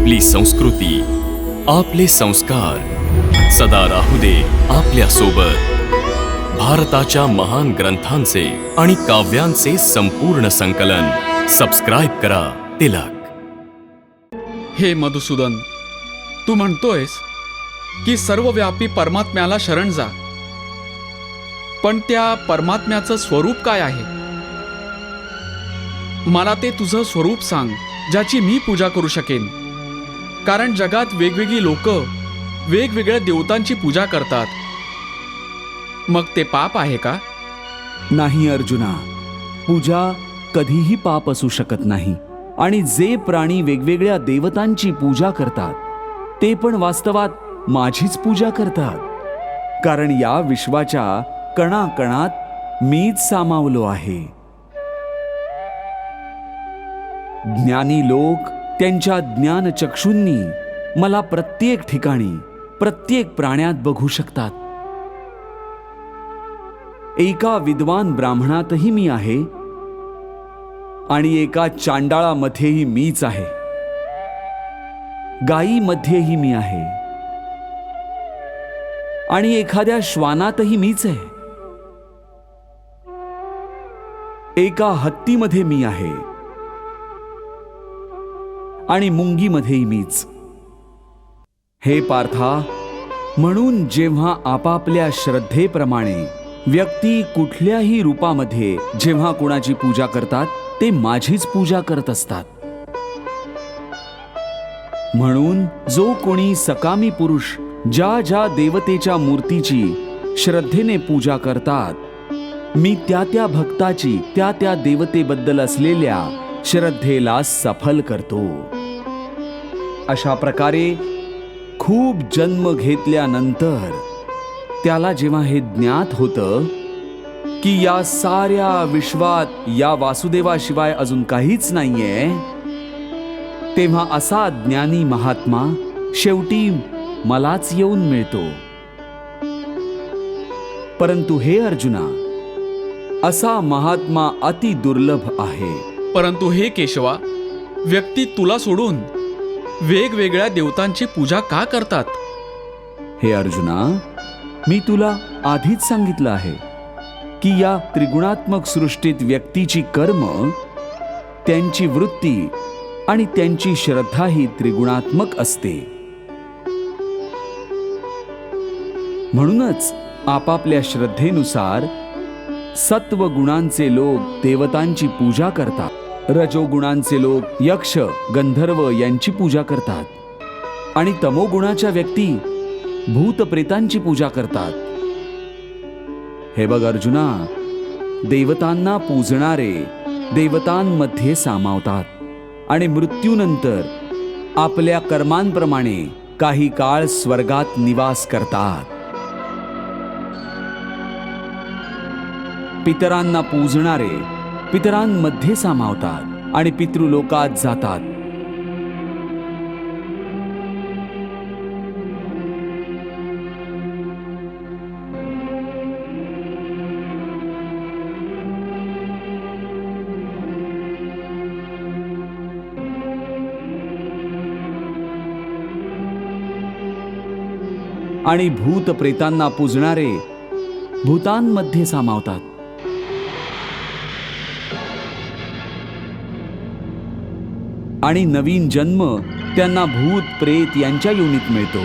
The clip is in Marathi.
आपली संस्कृती, आपले संस्कार सदा राहू दे आपल्या सोबत. भारताच्या महान ग्रंथांचे आणि काव्यांचे संपूर्ण संकलन. सबस्क्राईब करा तिलक. हे मधुसूदन, तू म्हणतोयस की सर्वव्यापी परमात्म्याला शरण जा, पण त्या परमात्म्याचं स्वरूप काय आहे? मला ते तुझं स्वरूप सांग, ज्याची मी पूजा करू शकेन. कारण जगात वेगवेगळी लोक वेगवेगळ्या देवतांची पूजा करतात. मग ते पाप आहे का? नाही अर्जुना, पूजा कधीही पाप असू शकत नाही. आणि जे प्राणी वेगवेगळ्या देवतांची पूजा करतात ते पण वास्तवात माझीच पूजा करतात. कारण या विश्वाच्या कणाकणात मीच सामावलो आहे. ज्ञानी लोक त्यांच्या ज्ञानचक्षूंनी मला प्रत्येक ठिकाणी प्रत्येक प्राण्यात बघू शकतात. एका विद्वान ब्राह्मणातही मी आहे आणि एका चांडाळामध्येही मीच आहे. गायीमध्येही मी आहे आणि एखाद्या श्वानातही मीच आहे. एका हत्तीमध्ये मी आहे आणि मुंगीमध्येही मीच. हे पार्था, म्हणून जेव्हा आपापल्या श्रद्धेप्रमाणे व्यक्ती कुठल्याही रूपामध्ये जेव्हा कोणाची पूजा करतात ते माझीच पूजा करत असतात. म्हणून जो कोणी सकामी पुरुष ज्या ज्या देवतेच्या मूर्तीची श्रद्धेने पूजा करतात, मी त्या त्या भक्ताची त्या त्या देवतेबद्दल असलेल्या श्रद्धेला सफल करतो. अशा प्रकारे खूप जन्म घेतल्यानंतर त्याला जेव्हा हे ज्ञात होतं की या साऱ्या विश्वात या वासुदेवाशिवाय अजून काहीच नाहीये, तेव्हा असा ज्ञानी महात्मा शेवटी मलाच येऊन मिळतो. परंतु हे अर्जुना, असा महात्मा अति दुर्लभ आहे. परंतु हे केशवा, व्यक्ती तुला सोडून वेगवेगळ्या देवतांची पूजा का करतात? हे अर्जुना, मी तुला आधीच सांगितलं आहे की या त्रिगुणात्मक सृष्टीत व्यक्तीची कर्म, त्यांची वृत्ती आणि त्यांची श्रद्धा ही त्रिगुणात्मक असते. म्हणूनच आपापल्या श्रद्धेनुसार सत्व गुणांचे लोक देवतांची पूजा करतात, रजोगुणांचे लोक यक्ष गंधर्व यांची पूजा करतात आणि तमोगुणाच्या व्यक्ती भूतप्रेतांची पूजा करतात. हे बघ अर्जुना, देवतांना पूजणारे देवतांमध्ये सामावतात आणि मृत्यूनंतर आपल्या कर्मांप्रमाणे काही काळ स्वर्गात निवास करतात. पितरांना पूजणारे पितरांमध्ये सामावतात आणि पितृलोकात जातात. आणि भूत प्रेतांना पूजणारे भूतांमध्ये सामावतात. आणि नवीन जन्म त्यांना भूत प्रेत यांच्या योनीत मिळतो.